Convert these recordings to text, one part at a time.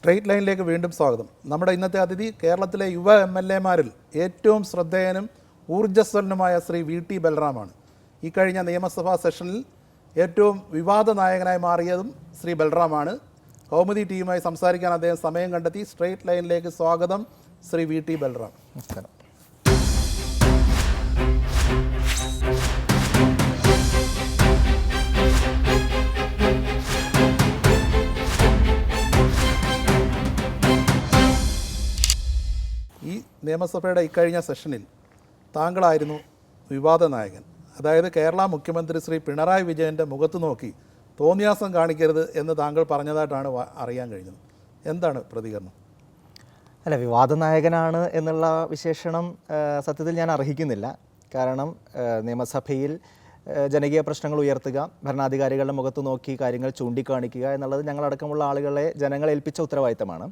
Straight ലൈനിലേക്ക് വീണ്ടും സ്വാഗതം. നമ്മുടെ ഇന്നത്തെ അതിഥി കേരളത്തിലെ യുവ MLA-മാരിൽ ഏറ്റവും ശ്രദ്ധേയനും ഊർജ്ജസ്വലനുമായ ശ്രീ VT ബൽറാമാണ്. ഈ കഴിഞ്ഞ നിയമസഭാ സെഷനിൽ ഏറ്റവും വിവാദ നായകനായി മാറിയതും ശ്രീ ബൽറാമാണ്. കൗമുദി ടീമുമായി സംസാരിക്കാൻ അദ്ദേഹം സമയം കണ്ടെത്തി. സ്ട്രെയിറ്റ് ലൈനിലേക്ക് സ്വാഗതം ശ്രീ VT ബൽറാം. നമസ്കാരം. ഈ നിയമസഭയുടെ ഇക്കഴിഞ്ഞ സെഷനിൽ താങ്കളായിരുന്നു വിവാദ നായകൻ. അതായത് കേരള മുഖ്യമന്ത്രി ശ്രീ പിണറായി വിജയൻ്റെ മുഖത്ത് നോക്കി തോന്നിയാസം കാണിക്കരുത് എന്ന് താങ്കൾ പറഞ്ഞതായിട്ടാണ് അറിയാൻ കഴിഞ്ഞത്. എന്താണ് പ്രതികരണം? അല്ല, വിവാദ നായകനാണ് എന്നുള്ള വിശേഷണം സത്യത്തിൽ ഞാൻ അർഹിക്കുന്നില്ല. കാരണം നിയമസഭയിൽ ജനകീയ പ്രശ്നങ്ങൾ ഉയർത്തുക, ഭരണാധികാരികളുടെ മുഖത്ത് നോക്കി കാര്യങ്ങൾ ചൂണ്ടിക്കാണിക്കുക എന്നുള്ളത് ഞങ്ങളടക്കമുള്ള ആളുകളെ ജനങ്ങളെ ഏൽപ്പിച്ച ഉത്തരവാദിത്തമാണ്.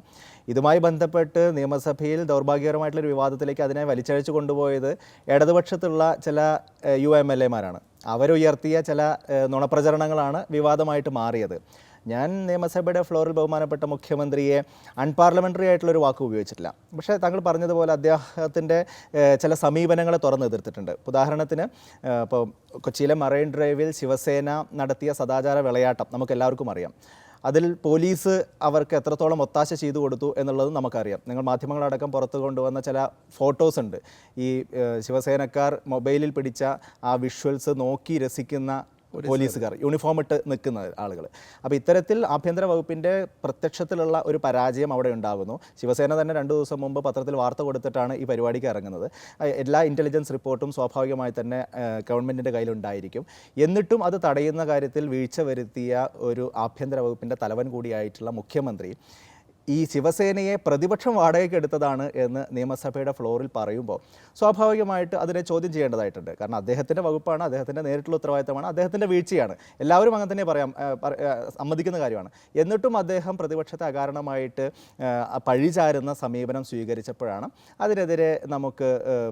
ഇതുമായി ബന്ധപ്പെട്ട് നിയമസഭയിൽ ദൗർഭാഗ്യകരമായിട്ടുള്ളൊരു വിവാദത്തിലേക്ക് അതിനെ വലിച്ചഴിച്ചു കൊണ്ടുപോയത് ഇടതുപക്ഷത്തുള്ള ചില യുവ MLA-മാരാണ്. അവരുയർത്തിയ ചില നുണപ്രചരണങ്ങളാണ് വിവാദമായിട്ട് മാറിയത്. ഞാൻ നിയമസഭയുടെ ഫ്ലോറിൽ ബഹുമാനപ്പെട്ട മുഖ്യമന്ത്രിയെ അൺപാർലമെൻ്ററി ആയിട്ടുള്ളൊരു വാക്ക് ഉപയോഗിച്ചിട്ടില്ല. പക്ഷേ താങ്കൾ പറഞ്ഞതുപോലെ അദ്ദേഹത്തിൻ്റെ ചില സമീപനങ്ങളെ തുറന്ന് എതിർത്തിട്ടുണ്ട്. ഉദാഹരണത്തിന് ഇപ്പോൾ കൊച്ചിയിലെ മറൈൻ ഡ്രൈവിൽ ശിവസേന നടത്തിയ സദാചാര വിളയാട്ടം നമുക്കെല്ലാവർക്കും അറിയാം. അതിൽ പോലീസ് അവർക്ക് എത്രത്തോളം ഒത്താശ ചെയ്തു കൊടുത്തു എന്നുള്ളത് നമുക്കറിയാം. നിങ്ങൾ മാധ്യമങ്ങളടക്കം പുറത്തു കൊണ്ടുവന്ന ചില ഫോട്ടോസ് ഉണ്ട്. ഈ ശിവസേനക്കാർ മൊബൈലിൽ പിടിച്ച ആ വിഷ്വൽസ് നോക്കി രസിക്കുന്ന പോലീസുകാർ, യൂണിഫോം ഇട്ട് നിൽക്കുന്ന ആളുകൾ. അപ്പോൾ ഇത്തരത്തിൽ ആഭ്യന്തര വകുപ്പിൻ്റെ പ്രത്യക്ഷത്തിലുള്ള ഒരു പരാജയം അവിടെ ഉണ്ടാകുന്നു. ശിവസേന തന്നെ 2 ദിവസം മുമ്പ് പത്രത്തിൽ വാർത്ത കൊടുത്തിട്ടാണ് ഈ പരിപാടിക്ക് ഇറങ്ങുന്നത്. എല്ലാ ഇൻ്റലിജൻസ് റിപ്പോർട്ടും സ്വാഭാവികമായി തന്നെ ഗവൺമെൻറ്റിൻ്റെ കയ്യിലുണ്ടായിരിക്കും. എന്നിട്ടും അത് തടയുന്ന കാര്യത്തിൽ വീഴ്ച വരുത്തിയ ഒരു ആഭ്യന്തര വകുപ്പിൻ്റെ തലവൻ കൂടിയായിട്ടുള്ള മുഖ്യമന്ത്രി ഈ ശിവസേനയെ പ്രതിപക്ഷം വാടകയ്ക്ക് എടുത്തതാണ് എന്ന് നിയമസഭയുടെ ഫ്ലോറിൽ പറയുമ്പോൾ സ്വാഭാവികമായിട്ട് അതിനെ ചോദ്യം ചെയ്യേണ്ടതായിട്ടുണ്ട്. കാരണം അദ്ദേഹത്തിൻ്റെ വകുപ്പാണ്, അദ്ദേഹത്തിൻ്റെ നേരിട്ടുള്ള ഉത്തരവാദിത്തമാണ്, അദ്ദേഹത്തിൻ്റെ വീഴ്ചയാണ്. എല്ലാവരും അങ്ങനെ തന്നെ സമ്മതിക്കുന്ന കാര്യമാണ്. എന്നിട്ടും അദ്ദേഹം പ്രതിപക്ഷത്തെ അകാരണമായിട്ട് പഴിചാരുന്ന സമീപനം സ്വീകരിച്ചപ്പോഴാണ് അതിനെതിരെ നമുക്ക്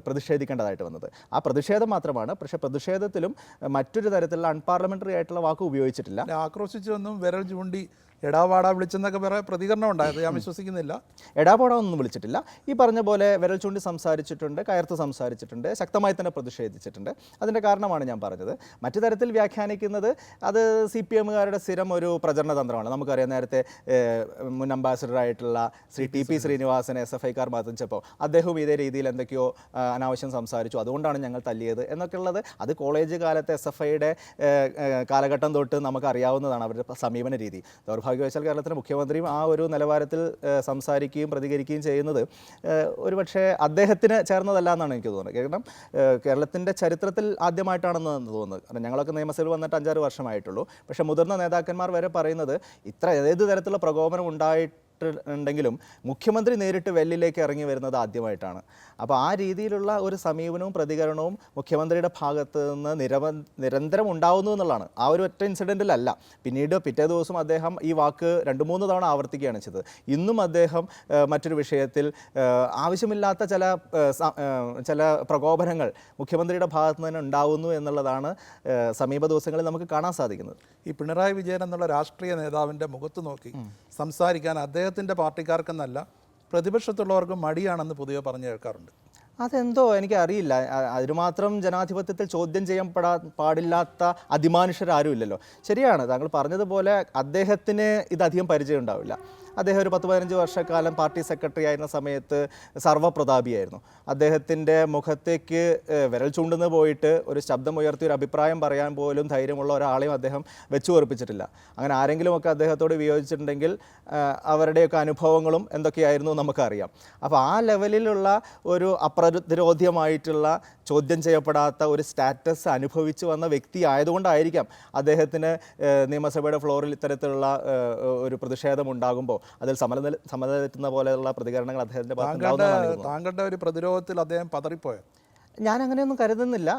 പ്രതിഷേധിക്കേണ്ടതായിട്ട് വന്നത്. ആ പ്രതിഷേധം മാത്രമാണ്. പക്ഷേ പ്രതിഷേധത്തിലും മറ്റൊരു തരത്തിലുള്ള അൺപാർലമെൻ്ററി ആയിട്ടുള്ള വാക്ക് ഉപയോഗിച്ചിട്ടില്ല. ആക്രോശിച്ചൊന്നും വിരൽ ചൂണ്ടി എടാവാടാ വിളിച്ചെന്നൊക്കെ വേറെ പ്രതികരണം ഉണ്ടായത് ഞാൻ വിശ്വസിക്കുന്നില്ല. എടാപാടാ ഒന്നും വിളിച്ചിട്ടില്ല. ഈ പറഞ്ഞ പോലെ വിരൽ ചൂണ്ടി സംസാരിച്ചിട്ടുണ്ട്, കയർത്ത് സംസാരിച്ചിട്ടുണ്ട്, ശക്തമായി തന്നെ പ്രതിഷേധിച്ചിട്ടുണ്ട്. അതിൻ്റെ കാരണമാണ് ഞാൻ പറഞ്ഞത്. മറ്റു തരത്തിൽ വ്യാഖ്യാനിക്കുന്നത് അത് CPM-കാരുടെ സ്ഥിരം ഒരു പ്രചരണ തന്ത്രമാണ്. നമുക്കറിയാം, നേരത്തെ മുൻ അംബാസിഡറായിട്ടുള്ള ശ്രീ TP ശ്രീനിവാസനെ SFI-കാർ ബാധിച്ചപ്പോൾ അദ്ദേഹവും ഇതേ രീതിയിൽ എന്തൊക്കെയോ അനാവശ്യം സംസാരിച്ചു, അതുകൊണ്ടാണ് ഞങ്ങൾ തല്ലിയത് എന്നൊക്കെ ഉള്ളത്. അത് കോളേജ് കാലത്തെ SFI-യുടെ കാലഘട്ടം തൊട്ട് നമുക്കറിയാവുന്നതാണ് അവരുടെ സമീപന രീതി. ദൗർഭാഗ്യവശാൽ കേരളത്തിലെ മുഖ്യമന്ത്രിയും ആ ഒരു നിലവാരത്തിൽ സംസാരിക്കുകയും പ്രതികരിക്കുകയും ചെയ്യുന്നത് ഒരുപക്ഷെ അദ്ദേഹത്തിന് ചേർന്നതല്ല എന്നാണ് എനിക്ക് തോന്നുന്നത്. കാരണം കേരളത്തിൻ്റെ ചരിത്രത്തിൽ ആദ്യമായിട്ടാണെന്ന് തോന്നുന്നത്. കാരണം ഞങ്ങളൊക്കെ നിയമസഭയിൽ വന്നിട്ട് 5-6 വർഷമായിട്ടുള്ളൂ. പക്ഷേ മുതിർന്ന നേതാക്കന്മാർ വരെ പറയുന്നത് ഏത് തരത്തിലുള്ള പ്രകോപനം ഉണ്ടെങ്കിലും മുഖ്യമന്ത്രി നേരിട്ട് വെല്ലിലേക്ക് ഇറങ്ങി വരുന്നത് ആദ്യമായിട്ടാണ്. അപ്പോൾ ആ രീതിയിലുള്ള ഒരു സമീപനവും പ്രതികരണവും മുഖ്യമന്ത്രിയുടെ ഭാഗത്ത് നിന്ന് നിരന്തരം ഉണ്ടാവുന്നു എന്നുള്ളതാണ്. ആ ഒരു ഒറ്റ ഇൻസിഡൻറ്റിലല്ല. പിന്നീട് പിറ്റേ ദിവസം അദ്ദേഹം ഈ വാക്ക് 2-3 തവണ ആവർത്തിക്കുകയാണ് ചെയ്തത്. ഇന്നും അദ്ദേഹം മറ്റൊരു വിഷയത്തിൽ ആവശ്യമില്ലാത്ത ചില പ്രകോപനങ്ങൾ മുഖ്യമന്ത്രിയുടെ ഭാഗത്ത് നിന്ന് ഉണ്ടാവുന്നു എന്നുള്ളതാണ് സമീപ ദിവസങ്ങളിൽ നമുക്ക് കാണാൻ സാധിക്കുന്നത്. ഈ പിണറായി വിജയൻ എന്നുള്ള രാഷ്ട്രീയ നേതാവിൻ്റെ മുഖത്ത് നോക്കി സംസാരിക്കാൻ അദ്ദേഹത്തിൻ്റെ പാർട്ടിക്കാർക്കെന്നല്ല പ്രതിപക്ഷത്തുള്ളവർക്കും മടിയാണെന്ന് പൊതുവെ പറഞ്ഞു കേൾക്കാറുണ്ട്. അതെന്തോ എനിക്കറിയില്ല. അതിനുമാത്രം ജനാധിപത്യത്തിൽ ചോദ്യം ചെയ്യാൻ പാടില്ലാത്ത അതിമാനുഷ്യരാരും ഇല്ലല്ലോ. ശരിയാണ്, താങ്കൾ പറഞ്ഞതുപോലെ അദ്ദേഹത്തിന് ഇതധികം പരിചയം ഉണ്ടാവില്ല. അദ്ദേഹം ഒരു 10-15 വർഷക്കാലം പാർട്ടി സെക്രട്ടറി ആയിരുന്ന സമയത്ത് സർവ്വപ്രതാപിയായിരുന്നു. അദ്ദേഹത്തിൻ്റെ മുഖത്തേക്ക് വിരൽ ചൂണ്ടുന്ന പോയിട്ട് ഒരു ശബ്ദം ഉയർത്തി ഒരു അഭിപ്രായം പറയാൻ പോലും ധൈര്യമുള്ള ഒരാളെയും അദ്ദേഹം വെച്ചു ഉറപ്പിച്ചിട്ടില്ല. അങ്ങനെ ആരെങ്കിലുമൊക്കെ അദ്ദേഹത്തോട് വിയോജിച്ചിട്ടുണ്ടെങ്കിൽ അവരുടെയൊക്കെ അനുഭവങ്ങളും എന്തൊക്കെയായിരുന്നു നമുക്കറിയാം. അപ്പോൾ ആ ലെവലിലുള്ള ഒരു അപ്രതിരോധ്യമായിട്ടുള്ള ചോദ്യം ചെയ്യപ്പെടാത്ത ഒരു സ്റ്റാറ്റസ് അനുഭവിച്ചു വന്ന വ്യക്തി ആയതുകൊണ്ടായിരിക്കാം അദ്ദേഹത്തിന് നിയമസഭയുടെ ഫ്ലോറിൽ ഇത്തരത്തിലുള്ള ഒരു പ്രതിഷേധം ഉണ്ടാകുമ്പോൾ അതിൽ സമനിലെത്തുന്ന പോലെയുള്ള പ്രതികരണങ്ങൾ അദ്ദേഹത്തിൻ്റെ ഭാഗത്തുണ്ടാകുന്നതാണ്. താങ്കളുടെ ഒരു പ്രതിരോധത്തിൽ അദ്ദേഹം പതറിപ്പോയോ? ഞാൻ അങ്ങനെയൊന്നും കരുതുന്നില്ല.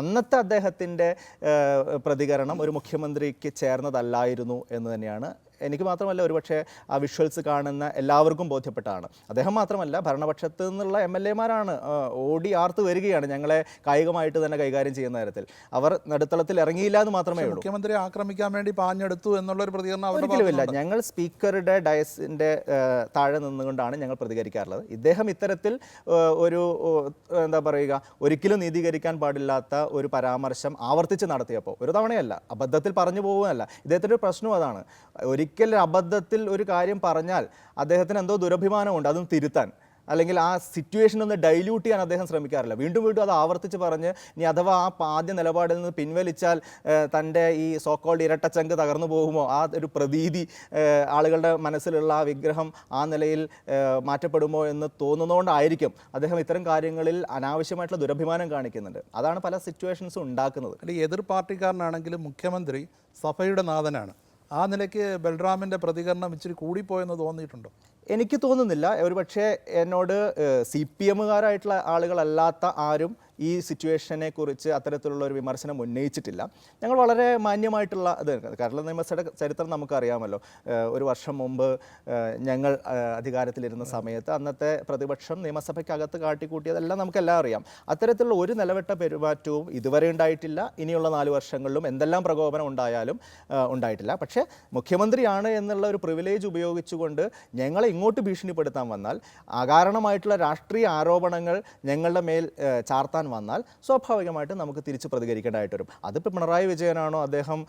അന്നത്തെ അദ്ദേഹത്തിൻ്റെ പ്രതികരണം ഒരു മുഖ്യമന്ത്രിക്ക് ചേർന്നതല്ലായിരുന്നു എന്ന് തന്നെയാണ് എനിക്ക് മാത്രമല്ല ഒരുപക്ഷെ ആ വിഷ്വൽസ് കാണുന്ന എല്ലാവർക്കും ബോധ്യപ്പെട്ടതാണ്. അദ്ദേഹം മാത്രമല്ല, ഭരണപക്ഷത്ത് നിന്നുള്ള MLA-മാരാണ് ഓടി ആർത്ത് വരികയാണ് ഞങ്ങളെ കായികമായിട്ട് തന്നെ കൈകാര്യം ചെയ്യുന്ന തരത്തിൽ. അവർ നടുത്തളത്തിൽ ഇറങ്ങിയില്ല എന്ന് മാത്രമേ ഉള്ളൂ. മുഖ്യമന്ത്രി ആക്രമിക്കാൻ വേണ്ടി പാഞ്ഞെടുത്തു എന്നുള്ളൊരു പ്രതികരണം ഒരിക്കലുമില്ല. ഞങ്ങൾ സ്പീക്കറുടെ ഡയസിൻ്റെ താഴെ നിന്നുകൊണ്ടാണ് ഞങ്ങൾ പ്രതികരിക്കാറുള്ളത്. ഇദ്ദേഹം ഇത്തരത്തിൽ ഒരു എന്താ പറയുക, ഒരിക്കലും നീതീകരിക്കാൻ പാടില്ലാത്ത ഒരു പരാമർശം ആവർത്തിച്ച് നടത്തിയപ്പോൾ, ഒരു തവണയല്ല, അബദ്ധത്തിൽ പറഞ്ഞു പോകുകയല്ല, ഇദ്ദേഹത്തിൻ്റെ ഒരു പ്രശ്നം അതാണ്. ഒരിക്കൽ അബദ്ധത്തിൽ ഒരു കാര്യം പറഞ്ഞാൽ അദ്ദേഹത്തിന് എന്തോ ദുരഭിമാനമുണ്ട്, അതും തിരുത്താൻ, അല്ലെങ്കിൽ ആ സിറ്റുവേഷൻ ഒന്ന് ഡൈല്യൂട്ട് ചെയ്യാൻ അദ്ദേഹം ശ്രമിക്കാറില്ല. വീണ്ടും വീണ്ടും അത് ആവർത്തിച്ച് പറഞ്ഞ് ഇനി അഥവാ ആ ആദ്യ നിലപാടിൽ നിന്ന് പിൻവലിച്ചാൽ തൻ്റെ ഈ സോക്കോൾഡ് ഇരട്ടച്ചങ്ക് തകർന്നു പോകുമോ, ആ ഒരു പ്രതീതി ആളുകളുടെ മനസ്സിലുള്ള ആ വിഗ്രഹം ആ നിലയിൽ മാറ്റപ്പെടുമോ എന്ന് തോന്നുന്നതുകൊണ്ടായിരിക്കും അദ്ദേഹം ഇത്തരം കാര്യങ്ങളിൽ അനാവശ്യമായിട്ടുള്ള ദുരഭിമാനം കാണിക്കുന്നുണ്ട്. അതാണ് പല സിറ്റുവേഷൻസും ഉണ്ടാക്കുന്നത്. ഈ എതിർ പാർട്ടിക്കാരനാണെങ്കിലും മുഖ്യമന്ത്രി സഭയുടെ നാഥനാണ്. ആ നിലയ്ക്ക് ബൽറാമിൻ്റെ പ്രതികരണം ഇച്ചിരി കൂടിപ്പോയെന്ന് തോന്നിയിട്ടുണ്ടോ? എനിക്ക് തോന്നുന്നില്ല. ഒരുപക്ഷെ എന്നോട് CPM-കാരായിട്ടുള്ള ആളുകളല്ലാത്ത ആരും ഈ സിറ്റുവേഷനെ കുറിച്ച് അത്തരത്തിലുള്ള ഒരു വിമർശനം ഉന്നയിച്ചിട്ടില്ല. ഞങ്ങൾ വളരെ മാന്യമായിട്ടുള്ള കേരള നിയമസഭയുടെ ചരിത്രം നമുക്കറിയാമല്ലോ. ഒരു വർഷം മുമ്പ് ഞങ്ങൾ അധികാരത്തിലിരുന്ന സമയത്ത് അന്നത്തെ പ്രതിപക്ഷം നിയമസഭയ്ക്കകത്ത് കാട്ടിക്കൂട്ടിയതെല്ലാം നമുക്കെല്ലാം അറിയാം. അത്തരത്തിലുള്ള ഒരു നിലവെട്ട പെരുമാറ്റവും ഇതുവരെ ഉണ്ടായിട്ടില്ല. ഇനിയുള്ള 4 വർഷങ്ങളിലും എന്തെല്ലാം പ്രകോപനം ഉണ്ടായാലും ഉണ്ടായിട്ടില്ല. പക്ഷേ മുഖ്യമന്ത്രിയാണ് എന്നുള്ള ഒരു പ്രിവിലേജ് ഉപയോഗിച്ചുകൊണ്ട് ഞങ്ങളെ ഇങ്ങോട്ട് ഭീഷണിപ്പെടുത്താൻ വന്നാൽ, അകാരണമായിട്ടുള്ള രാഷ്ട്രീയ ആരോപണങ്ങൾ ഞങ്ങളുടെ മേൽ ചാർത്താൻ വന്നാൽ സ്വാഭാവികമായിട്ടും നമുക്ക് തിരിച്ച് പ്രതികരിക്കേണ്ടതായിട്ട് വരും. അതിപ്പോൾ പിണറായി വിജയനാണോ, അദ്ദേഹം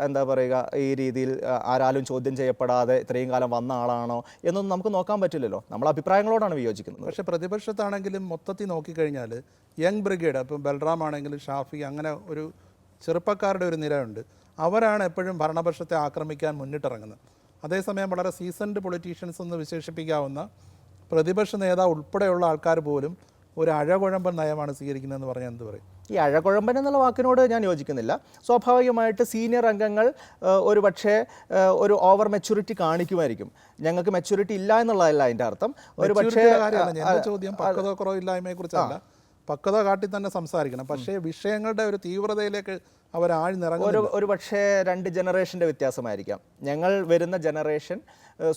എന്താ പറയുക, ഈ രീതിയിൽ ആരാലും ചോദ്യം ചെയ്യപ്പെടാതെ ഇത്രയും കാലം വന്ന ആളാണോ എന്നൊന്നും നമുക്ക് നോക്കാൻ പറ്റില്ലല്ലോ. നമ്മൾ അഭിപ്രായങ്ങളോടാണ് വിയോജിക്കുന്നത്. പക്ഷേ പ്രതിപക്ഷത്താണെങ്കിലും മൊത്തത്തിൽ നോക്കിക്കഴിഞ്ഞാൽ യങ് ബ്രിഗേഡ്, അപ്പം ബൽറാം ആണെങ്കിലും ഷാഫി, അങ്ങനെ ഒരു ചെറുപ്പക്കാരുടെ ഒരു നിരയുണ്ട്. അവരാണ് എപ്പോഴും ഭരണപക്ഷത്തെ ആക്രമിക്കാൻ മുന്നിട്ടിറങ്ങുന്നത്. അതേസമയം വളരെ സീസൺഡ് പൊളിറ്റീഷ്യൻസ് എന്ന് വിശേഷിപ്പിക്കാവുന്ന പ്രതിപക്ഷ നേതാവ് ഉൾപ്പെടെയുള്ള ആൾക്കാർ പോലും ഒരു അഴകുഴമ്പൻ നയമാണ് സ്വീകരിക്കുന്നതെന്ന് പറഞ്ഞാൽ എന്ത് പറയും? ഈ അഴകുഴമ്പൻ എന്നുള്ള വാക്കിനോട് ഞാൻ യോജിക്കുന്നില്ല. സ്വാഭാവികമായിട്ട് സീനിയർ അംഗങ്ങൾ ഒരു പക്ഷേ ഒരു ഓവർ മെച്യൂരിറ്റി കാണിക്കുമായിരിക്കും. ഞങ്ങൾക്ക് മെച്യൂരിറ്റി ഇല്ല എന്നുള്ളതല്ല അതിൻ്റെ അർത്ഥം. ഒരു പക്ഷേ ചോദ്യം പക്വത കുറവില്ലായ്മയെ കുറിച്ചല്ല, പക്വത കാട്ടി തന്നെ സംസാരിക്കണം. പക്ഷേ വിഷയങ്ങളുടെ ഒരു തീവ്രതയിലേക്ക് അവർ ആഴ്ന്നിറങ്ങും. ഒരു പക്ഷേ 2 ജനറേഷൻ്റെ വ്യത്യാസമായിരിക്കാം. ഞങ്ങൾ വരുന്ന ജനറേഷൻ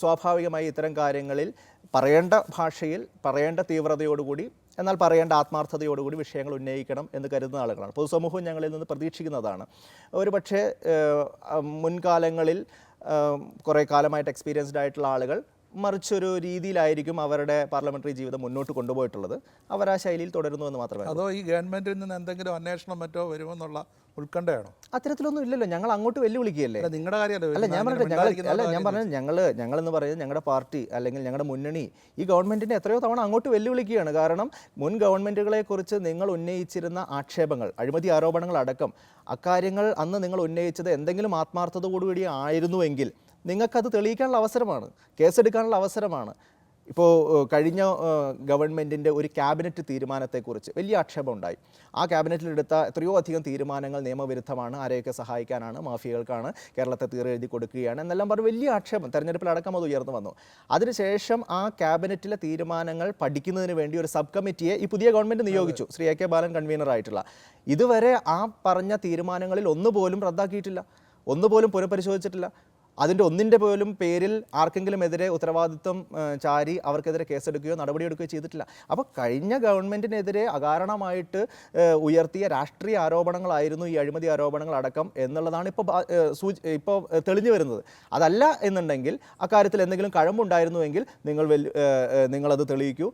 സ്വാഭാവികമായി ഇത്തരം കാര്യങ്ങളിൽ പറയേണ്ട ഭാഷയിൽ, പറയേണ്ട തീവ്രതയോടുകൂടി, എന്നാൽ പറയേണ്ട ആത്മാർത്ഥതയോടുകൂടി വിഷയങ്ങൾ ഉന്നയിക്കണം എന്ന് കരുതുന്ന ആളുകളാണ്. പൊതുസമൂഹം ഞങ്ങളിൽ നിന്ന് പ്രതീക്ഷിക്കുന്നതാണ്. ഒരു പക്ഷേ മുൻകാലങ്ങളിൽ കുറേ കാലമായിട്ട് എക്സ്പീരിയൻസ്ഡ് ആയിട്ടുള്ള ആളുകൾ മറിച്ചൊരു രീതിയിലായിരിക്കും അവരുടെ പാർലമെന്ററി ജീവിതം മുന്നോട്ട് കൊണ്ടുപോയിട്ടുള്ളത്. അവർ ആ ശൈലിയിൽ തുടരുന്നു എന്ന് മാത്രമേ. അതോ ഈ ഗവൺമെന്റിൽ നിന്ന് എന്തെങ്കിലും അന്വേഷണം മറ്റോ വരുമെന്നുള്ള ഉത്കണ്ഠയാണോ? അത്തരത്തിലൊന്നും ഇല്ലല്ലോ. ഞങ്ങൾ അങ്ങോട്ട് വെല്ലുവിളിക്കുകയല്ലേ. നിങ്ങളുടെ കാര്യമല്ലോ. അല്ല, ഞാൻ പറഞ്ഞത് ഞങ്ങളെന്ന് പറയുന്നത് ഞങ്ങളുടെ പാർട്ടി അല്ലെങ്കിൽ ഞങ്ങളുടെ മുന്നണി ഈ ഗവൺമെന്റിനെ എത്രയോ തവണ അങ്ങോട്ട് വെല്ലുവിളിക്കുകയാണ്. കാരണം മുൻ ഗവൺമെന്റുകളെ കുറിച്ച് നിങ്ങൾ ഉന്നയിച്ചിരുന്ന ആക്ഷേപങ്ങൾ, അഴിമതി ആരോപണങ്ങൾ അടക്കം, അക്കാര്യങ്ങൾ അന്ന് നിങ്ങൾ ഉന്നയിച്ചത് എന്തെങ്കിലും ആത്മാർത്ഥതയോടുകൂടി ആയിരുന്നുവെങ്കിൽ നിങ്ങൾക്കത് തെളിയിക്കാനുള്ള അവസരമാണ്, കേസെടുക്കാനുള്ള അവസരമാണ്. ഇപ്പോൾ കഴിഞ്ഞ ഗവൺമെൻറ്റിൻ്റെ ഒരു ക്യാബിനറ്റ് തീരുമാനത്തെക്കുറിച്ച് വലിയ ആക്ഷേപം ഉണ്ടായി. ആ ക്യാബിനറ്റിലെടുത്ത എത്രയോ അധികം തീരുമാനങ്ങൾ നിയമവിരുദ്ധമാണ്, ആരെയൊക്കെ സഹായിക്കാനാണ്, മാഫിയകൾക്കാണ്, കേരളത്തെ തീരെഴുതി കൊടുക്കുകയാണ് എന്നെല്ലാം പറഞ്ഞ് വലിയ ആക്ഷേപം തെരഞ്ഞെടുപ്പിലടക്കം അത് ഉയർന്നു വന്നു. അതിനുശേഷം ആ ക്യാബിനറ്റിലെ തീരുമാനങ്ങൾ പഠിക്കുന്നതിന് വേണ്ടി ഒരു സബ് കമ്മിറ്റിയെ ഈ പുതിയ ഗവൺമെൻറ് നിയോഗിച്ചു, ശ്രീ AK ബാലൻ കൺവീനറായിട്ടുള്ള. ഇതുവരെ ആ പറഞ്ഞ തീരുമാനങ്ങളിൽ ഒന്നുപോലും റദ്ദാക്കിയിട്ടില്ല, ഒന്നുപോലും പുനഃപരിശോധിച്ചിട്ടില്ല. അതിൻ്റെ ഒന്നിൻ്റെ പോലും പേരിൽ ആർക്കെങ്കിലും എതിരെ ഉത്തരവാദിത്വം ചാരി അവർക്കെതിരെ കേസെടുക്കുകയോ നടപടിയെടുക്കുകയോ ചെയ്തിട്ടില്ല. അപ്പോൾ കഴിഞ്ഞ ഗവൺമെൻറ്റിനെതിരെ അകാരണമായിട്ട് ഉയർത്തിയ രാഷ്ട്രീയ ആരോപണങ്ങളായിരുന്നു ഈ അഴിമതി ആരോപണങ്ങൾ അടക്കം എന്നുള്ളതാണ് ഇപ്പോൾ തെളിഞ്ഞു വരുന്നത്. അതല്ല എന്നുണ്ടെങ്കിൽ, അക്കാര്യത്തിൽ എന്തെങ്കിലും കഴമ്പുണ്ടായിരുന്നുവെങ്കിൽ നിങ്ങളത് തെളിയിക്കൂ.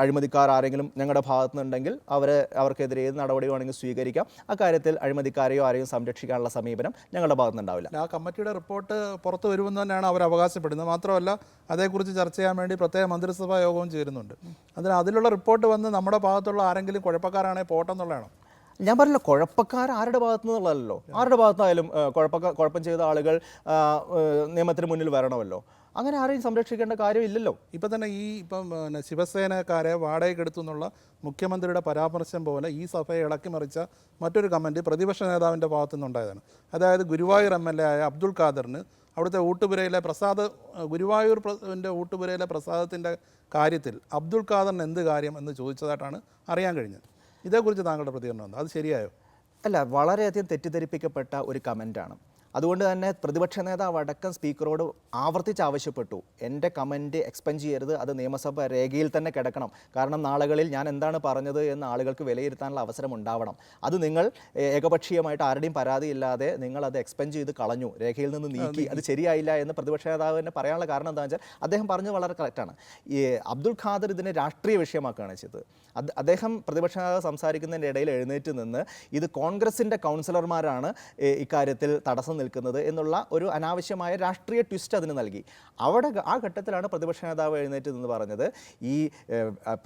അഴിമതിക്കാർ ആരെങ്കിലും ഞങ്ങളുടെ ഭാഗത്തു നിന്നുണ്ടെങ്കിൽ അവർക്കെതിരെ ഏത് നടപടി വേണമെങ്കിൽ സ്വീകരിക്കാം. അക്കാര്യത്തിൽ അഴിമതിക്കാരെയോ ആരെയും സംരക്ഷിക്കാനുള്ള സമീപനം ഞങ്ങളുടെ ഭാഗത്തു നിന്നുണ്ടാവില്ല. ആ കമ്മിറ്റിയുടെ റിപ്പോർട്ട് പുറത്തു വരുമെന്ന് തന്നെയാണ് അവർ അവകാശപ്പെടുന്നത്. മാത്രമല്ല അതേക്കുറിച്ച് ചർച്ച ചെയ്യാൻ വേണ്ടി പ്രത്യേക മന്ത്രിസഭാ യോഗവും ചേരുന്നുണ്ട്. അതിലുള്ള റിപ്പോർട്ട് വന്ന് നമ്മുടെ ഭാഗത്തുള്ള ആരെങ്കിലും കുഴപ്പക്കാരാണെങ്കിൽ പോട്ടെന്നുള്ളതാണോ? ഞാൻ പറഞ്ഞല്ലോ, കുഴപ്പക്കാർ ആരുടെ ഭാഗത്തു നിന്നുള്ളതല്ലോ. ആരുടെ ഭാഗത്തായാലും കുഴപ്പം ചെയ്ത ആളുകൾ നിയമത്തിന് മുന്നിൽ വരണമല്ലോ. അങ്ങനെ ആരെയും സംരക്ഷിക്കേണ്ട കാര്യമില്ലല്ലോ. ഇപ്പം തന്നെ ഇപ്പം ശിവസേനക്കാരെ വാടകയ്ക്കെടുത്തു എന്നുള്ള മുഖ്യമന്ത്രിയുടെ പരാമർശം പോലെ ഈ സഭയെ ഇളക്കി മറിച്ച മറ്റൊരു കമൻറ്റ് പ്രതിപക്ഷ നേതാവിൻ്റെ ഭാഗത്തു നിന്നുണ്ടായതാണ്. അതായത് ഗുരുവായൂർ MLA ആയ അബ്ദുൾ ഖാദറിന് അവിടുത്തെ ഊട്ടുപുരയിലെ ഗുരുവായൂരിൻ്റെ ഊട്ടുപുരയിലെ പ്രസാദത്തിൻ്റെ കാര്യത്തിൽ അബ്ദുൾ ഖാദറിന് എന്ത് കാര്യം എന്ന് ചോദിച്ചതായിട്ടാണ് അറിയാൻ കഴിഞ്ഞത്. ഇതേക്കുറിച്ച് താങ്കളുടെ പ്രതികരണം എന്താ? അത് ശരിയായോ? അല്ല, വളരെയധികം തെറ്റിദ്ധരിപ്പിക്കപ്പെട്ട ഒരു കമൻറ്റാണ്. അതുകൊണ്ട് തന്നെ പ്രതിപക്ഷ നേതാവ് അടക്കം സ്പീക്കറോട് ആവർത്തിച്ച് ആവശ്യപ്പെട്ടു, എൻ്റെ കമൻറ്റ് എക്സ്പെൻഡ് ചെയ്യരുത്, അത് നിയമസഭ രേഖയിൽ തന്നെ കിടക്കണം. കാരണം നാളുകളിൽ ഞാൻ എന്താണ് പറഞ്ഞത് എന്ന് ആളുകൾക്ക് വിലയിരുത്താനുള്ള അവസരം ഉണ്ടാവണം. അത് നിങ്ങൾ ഏകപക്ഷീയമായിട്ട് ആരുടെയും പരാതിയില്ലാതെ നിങ്ങൾ അത് എക്സ്പെൻഡ് ചെയ്ത് കളഞ്ഞു, രേഖയിൽ നിന്ന് നീക്കി, അത് ശരിയായില്ല എന്ന് പ്രതിപക്ഷ നേതാവ് തന്നെ പറയാനുള്ള കാരണം എന്താണെന്ന് വെച്ചാൽ അദ്ദേഹം പറഞ്ഞത് വളരെ കറക്റ്റാണ്. ഈ അബ്ദുൽ ഖാദർ ഇതിനെ രാഷ്ട്രീയ വിഷയമാക്കുകയാണ് ചെയ്തത്. അദ്ദേഹം പ്രതിപക്ഷ നേതാവ് സംസാരിക്കുന്നതിൻ്റെ ഇടയിൽ എഴുന്നേറ്റ് നിന്ന് ഇത് കോൺഗ്രസിൻ്റെ കൗൺസിലർമാരാണ് ഇക്കാര്യത്തിൽ തടസ്സം നിൽക്കുന്നത് എന്നുള്ള ഒരു അനാവശ്യമായ രാഷ്ട്രീയ ട്വിസ്റ്റ് അതിന് നൽകി. ആ ഘട്ടത്തിലാണ് പ്രതിപക്ഷ നേതാവ് എഴുന്നേറ്റ് നിന്ന് പറഞ്ഞത്, ഈ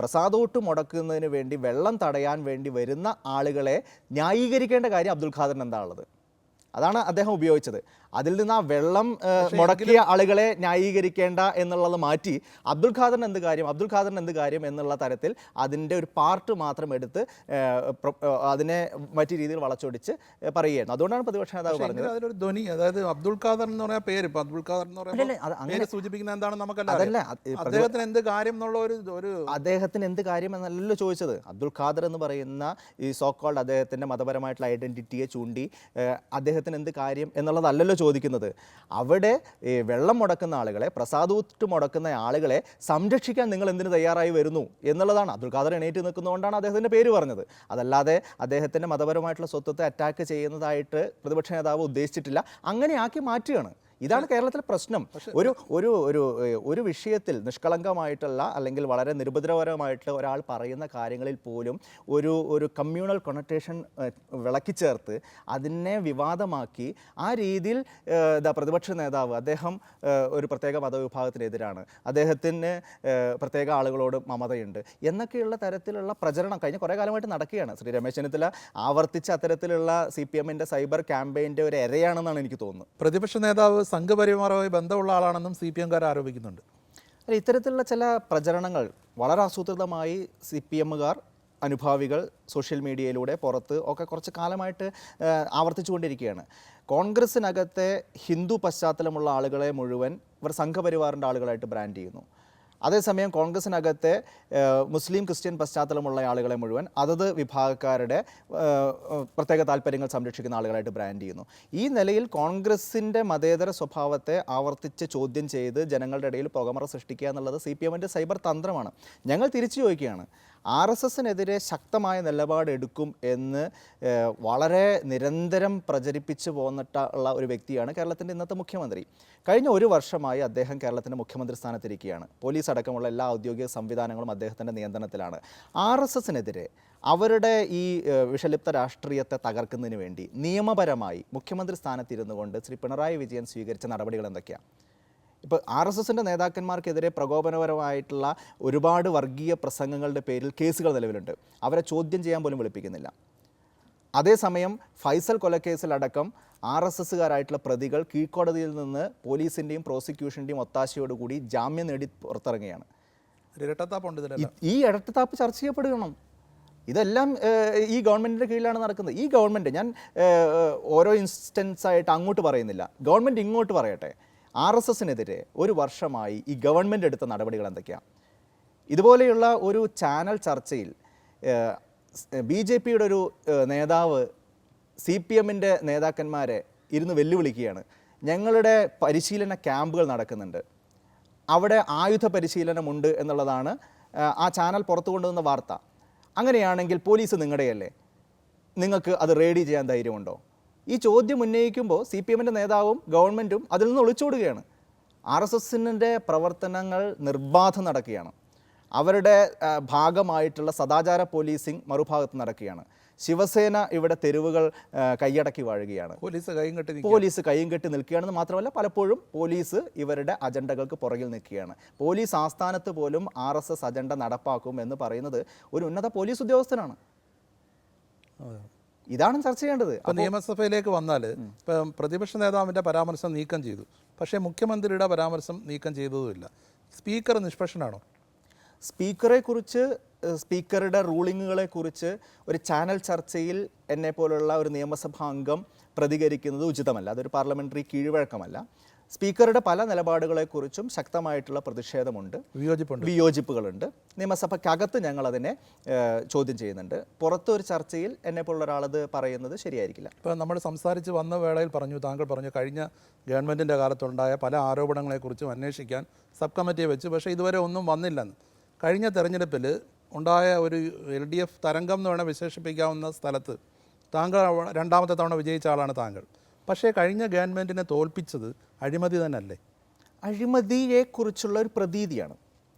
പ്രസാദോട്ട് മുടക്കുന്നതിന് വേണ്ടി വെള്ളം തടയാൻ വേണ്ടി വരുന്ന ആളുകളെ ന്യായീകരിക്കേണ്ട കാര്യം അബ്ദുൽ ഖാദറിന് എന്താ ഉള്ളത്? അതാണ് അദ്ദേഹം ഉപയോഗിച്ചത്. അതിൽ നിന്ന് ആ വെള്ളം മുടക്കിയ ആളുകളെ ന്യായീകരിക്കേണ്ട എന്നുള്ളത് മാറ്റി അബ്ദുൽ ഖാദറിന് എന്ത് കാര്യം എന്നുള്ള തരത്തിൽ അതിൻ്റെ ഒരു പാർട്ട് മാത്രം എടുത്ത് അതിനെ മറ്റു രീതിയിൽ വളച്ചൊടിച്ച് പറയുകയായിരുന്നു. അതുകൊണ്ടാണ് പ്രതിപക്ഷ നേതാവ് പറഞ്ഞത് അതിലൊരു ധ്വനി, അതായത് അബ്ദുൽ ഖാദർ എന്ന് പറയുന്ന പേര്, ഇപ്പൊ അബ്ദുൽ ഖാദർ എന്ന് പറയുന്നത് സൂചിപ്പിക്കുന്ന എന്താണെന്ന് നമുക്കല്ല. അദ്ദേഹത്തിന് എന്ത് കാര്യം എന്നുള്ള ഒരു അദ്ദേഹത്തിന് എന്ത് കാര്യം എന്നല്ലല്ലോ ചോദിച്ചത്. അബ്ദുൽ ഖാദർ എന്ന് പറയുന്ന ഈ സോ കോൾഡ് അദ്ദേഹത്തിൻ്റെ മതപരമായിട്ടുള്ള ഐഡന്റിറ്റിയെ ചൂണ്ടി അദ്ദേഹത്തിന് എന്ത് കാര്യം എന്നുള്ളതല്ലല്ലോ ചോദിക്കുന്നത്. അവിടെ വെള്ളം മുടക്കുന്ന ആളുകളെ, പ്രസാദൂറ്റ് മുടക്കുന്ന ആളുകളെ സംരക്ഷിക്കാൻ നിങ്ങൾ എന്തിനു തയ്യാറായി വരുന്നു എന്നുള്ളതാണ്. അബ്ദുൽ ഖാദർ എണീറ്റ് നിൽക്കുന്നതുകൊണ്ടാണ് അദ്ദേഹത്തിൻ്റെ പേര് പറഞ്ഞത്. അതല്ലാതെ അദ്ദേഹത്തിൻ്റെ മതപരമായിട്ടുള്ള സ്വത്വത്തെ അറ്റാക്ക് ചെയ്യുന്നതായിട്ട് പ്രതിപക്ഷ നേതാവ് ഉദ്ദേശിച്ചിട്ടില്ല. അങ്ങനെ ആക്കി മാറ്റുകയാണ്. ഇതാണ് കേരളത്തിലെ പ്രശ്നം. ഒരു വിഷയത്തിൽ നിഷ്കളങ്കമായിട്ടുള്ള അല്ലെങ്കിൽ വളരെ നിരുപദ്രവകരമായിട്ടുള്ള ഒരാൾ പറയുന്ന കാര്യങ്ങളിൽ പോലും ഒരു കമ്മ്യൂണൽ കൊണറ്റേഷൻ വിളക്കിച്ചേർത്ത് അതിനെ വിവാദമാക്കി ആ രീതിയിൽ പ്രതിപക്ഷ നേതാവ് അദ്ദേഹം ഒരു പ്രത്യേക മതവിഭാഗത്തിനെതിരാണ്, അദ്ദേഹത്തിന് പ്രത്യേക ആളുകളോട് മമതയുണ്ട് എന്നൊക്കെയുള്ള തരത്തിലുള്ള പ്രചരണം കഴിഞ്ഞ കുറേ കാലമായിട്ട് നടക്കുകയാണ്. ശ്രീ രമേശ് ചെന്നിത്തല ആവർത്തിച്ച അത്തരത്തിലുള്ള CPM സൈബർ ക്യാമ്പയിൻ്റെ ഒരു ഇരയാണെന്നാണ് എനിക്ക് തോന്നുന്നത്. പ്രതിപക്ഷ നേതാവ് സംഘപരിവാറുമായി ബന്ധമുള്ള ആളാണെന്നും CPM-കാർ ആരോപിക്കുന്നുണ്ട്. അല്ല, ഇത്തരത്തിലുള്ള ചില പ്രചരണങ്ങൾ വളരെ ആസൂത്രിതമായി CPM-കാർ, അനുഭാവികൾ സോഷ്യൽ മീഡിയയിലൂടെ പുറത്ത് ഒക്കെ കുറച്ച് കാലമായിട്ട് ആവർത്തിച്ചുകൊണ്ടിരിക്കുകയാണ്. കോൺഗ്രസിനകത്തെ ഹിന്ദു പശ്ചാത്തലമുള്ള ആളുകളെ മുഴുവൻ ഇവർ സംഘപരിവാറിൻ്റെ ആളുകളായിട്ട് ബ്രാൻഡ് ചെയ്യുന്നു. അതേസമയം കോൺഗ്രസിനകത്തെ മുസ്ലിം ക്രിസ്ത്യൻ പശ്ചാത്തലമുള്ള ആളുകളെ മുഴുവൻ അതത് വിഭാഗക്കാരുടെ പ്രത്യേക താല്പര്യങ്ങൾ സംരക്ഷിക്കുന്ന ആളുകളായിട്ട് ബ്രാൻഡ് ചെയ്യുന്നു. ഈ നിലയിൽ കോൺഗ്രസിൻ്റെ മതേതര സ്വഭാവത്തെ ആവർത്തിച്ച് ചോദ്യം ചെയ്ത് ജനങ്ങളുടെ ഇടയിൽ പുകമറ സൃഷ്ടിക്കുക എന്നുള്ളത് CPM-ൻ്റെ സൈബർ തന്ത്രമാണ്. ഞങ്ങൾ തിരിച്ചു ചോദിക്കുകയാണ്, RSS-നെതിരെ ശക്തമായ നിലപാടെടുക്കും എന്ന് വളരെ നിരന്തരം പ്രചരിപ്പിച്ചു പോന്നിട്ടുള്ള ഒരു വ്യക്തിയാണ് കേരളത്തിൻ്റെ ഇന്നത്തെ മുഖ്യമന്ത്രി. കഴിഞ്ഞ ഒരു വർഷമായി അദ്ദേഹം കേരളത്തിൻ്റെ മുഖ്യമന്ത്രി സ്ഥാനത്തിരിക്കുകയാണ്. പോലീസ് അടക്കമുള്ള എല്ലാ ഔദ്യോഗിക സംവിധാനങ്ങളും അദ്ദേഹത്തിൻ്റെ നിയന്ത്രണത്തിലാണ്. RSS-നെതിരെ അവരുടെ ഈ വിഷലിപ്ത രാഷ്ട്രീയത്തെ തകർക്കുന്നതിന് വേണ്ടി നിയമപരമായി മുഖ്യമന്ത്രി സ്ഥാനത്തിരുന്നു കൊണ്ട് ശ്രീ പിണറായി വിജയൻ സ്വീകരിച്ച നടപടികൾ എന്തൊക്കെയാണ്? ഇപ്പോൾ RSS-ൻ്റെ നേതാക്കന്മാർക്കെതിരെ പ്രകോപനപരമായിട്ടുള്ള ഒരുപാട് വർഗീയ പ്രസംഗങ്ങളുടെ പേരിൽ കേസുകൾ നിലവിലുണ്ട്. അവരെ ചോദ്യം ചെയ്യാൻ പോലും വിളിപ്പിക്കുന്നില്ല. അതേസമയം ഫൈസൽ കൊലക്കേസിലടക്കം RSS-കാരായിട്ടുള്ള പ്രതികൾ കീഴ്ക്കോടതിയിൽ നിന്ന് പോലീസിൻ്റെയും പ്രോസിക്യൂഷൻ്റെയും ഒത്താശയോടുകൂടി ജാമ്യം നേടി പുറത്തിറങ്ങുകയാണ്. ഈ ഇരട്ടത്താപ്പ് ചർച്ച ചെയ്യപ്പെടുകയാണ്. ഇതെല്ലാം ഈ ഗവൺമെൻറ്റിൻ്റെ കീഴിലാണ് നടക്കുന്നത്. ഈ ഗവൺമെൻറ്, ഞാൻ ഓരോ ഇൻസ്റ്റൻസായിട്ട് അങ്ങോട്ട് പറയുന്നില്ല, ഗവൺമെൻറ് ഇങ്ങോട്ട് പറയട്ടെ. RSS-നെതിരെ ഒരു വർഷമായി ഈ ഗവൺമെൻറ് എടുത്ത നടപടികൾ എന്തൊക്കെയാണ്? ഇതുപോലെയുള്ള ഒരു ചാനൽ ചർച്ചയിൽ BJP-യുടെ ഒരു നേതാവ് CPM-ൻ്റെ നേതാക്കന്മാരെ ഇരുന്ന് വെല്ലുവിളിക്കുകയാണ്. ഞങ്ങളുടെ പരിശീലന ക്യാമ്പുകൾ നടക്കുന്നുണ്ട്, അവിടെ ആയുധ പരിശീലനമുണ്ട് എന്നുള്ളതാണ് ആ ചാനൽ പുറത്തു കൊണ്ടുവന്ന വാർത്ത. അങ്ങനെയാണെങ്കിൽ പോലീസ് നിങ്ങളുടെയല്ലേ, നിങ്ങൾക്ക് അത് റെയ്ഡ് ചെയ്യാൻ ധൈര്യമുണ്ടോ? ഈ ചോദ്യം ഉന്നയിക്കുമ്പോൾ CPM-ൻ്റെ നേതാവും ഗവൺമെൻറ്റും അതിൽ നിന്ന് ഒളിച്ചോടുകയാണ്. RSS-ൻ്റെ പ്രവർത്തനങ്ങൾ നിർബാധം നടക്കുകയാണ്. അവരുടെ ഭാഗമായിട്ടുള്ള സദാചാര പോലീസിംഗ് മറുഭാഗത്ത് നടക്കുകയാണ്. ശിവസേന ഇവിടെ തെരുവുകൾ കൈയടക്കി വാഴുകയാണ്. പോലീസ് കൈയും കെട്ടി നിൽക്കുകയാണെന്ന് മാത്രമല്ല, പലപ്പോഴും പോലീസ് ഇവരുടെ അജണ്ടകൾക്ക് പുറകിൽ നിൽക്കുകയാണ്. പോലീസ് ആസ്ഥാനത്ത് പോലും RSS അജണ്ട നടപ്പാക്കും എന്ന് പറയുന്നത് ഒരു ഉന്നത പോലീസ് ഉദ്യോഗസ്ഥനാണ്. ഇതാണ് ചർച്ച ചെയ്യേണ്ടത്. നിയമസഭയിലേക്ക് വന്നാൽ ഇപ്പം പ്രതിപക്ഷ നേതാവിൻ്റെ പരാമർശം നീക്കം ചെയ്തു, പക്ഷേ മുഖ്യമന്ത്രിയുടെ പരാമർശം നീക്കം ചെയ്തതുമില്ല. സ്പീക്കർ നിഷ്പക്ഷനാണോ? സ്പീക്കറെക്കുറിച്ച്, സ്പീക്കറുടെ റൂളിങ്ങുകളെക്കുറിച്ച് ഒരു ചാനൽ ചർച്ചയിൽ എന്നെപ്പോലുള്ള ഒരു നിയമസഭാ അംഗം പ്രതികരിക്കുന്നത് ഉചിതമല്ല. അതൊരു പാർലമെൻ്ററി കീഴ്വഴക്കമല്ല. സ്പീക്കറുടെ പല നിലപാടുകളെക്കുറിച്ചും ശക്തമായിട്ടുള്ള പ്രതിഷേധമുണ്ട്, വിയോജിപ്പുകളുണ്ട്. നിയമസഭയ്ക്കകത്ത് ഞങ്ങൾ അതിനെ ചോദ്യം ചെയ്യുന്നുണ്ട്. പുറത്തൊരു ചർച്ചയിൽ എന്നെപ്പോലുള്ള ഒരാളത് പറയുന്നത് ശരിയായിരിക്കില്ല. ഇപ്പോൾ നമ്മൾ സംസാരിച്ച് വന്ന വേളയിൽ താങ്കൾ പറഞ്ഞു കഴിഞ്ഞ ഗവൺമെൻറ്റിൻ്റെ കാലത്തുണ്ടായ പല ആരോപണങ്ങളെക്കുറിച്ചും അന്വേഷിക്കാൻ സബ് കമ്മിറ്റിയെ വെച്ച്, പക്ഷേ ഇതുവരെ ഒന്നും വന്നില്ലെന്ന്. കഴിഞ്ഞ തെരഞ്ഞെടുപ്പിൽ ഉണ്ടായ ഒരു LDF തരംഗം എന്ന് വേണേൽ വിശേഷിപ്പിക്കാവുന്ന സ്ഥലത്ത് താങ്കൾ രണ്ടാമത്തെ തവണ വിജയിച്ച ആളാണ് താങ്കൾ. പക്ഷേ കഴിഞ്ഞ ഗവൺമെൻറ്റിനെ തോൽപ്പിച്ചത് അഴിമതി തന്നെയല്ലേ? അഴിമതിയെക്കുറിച്ചുള്ള ഒരു പ്രതീതിയാണ്.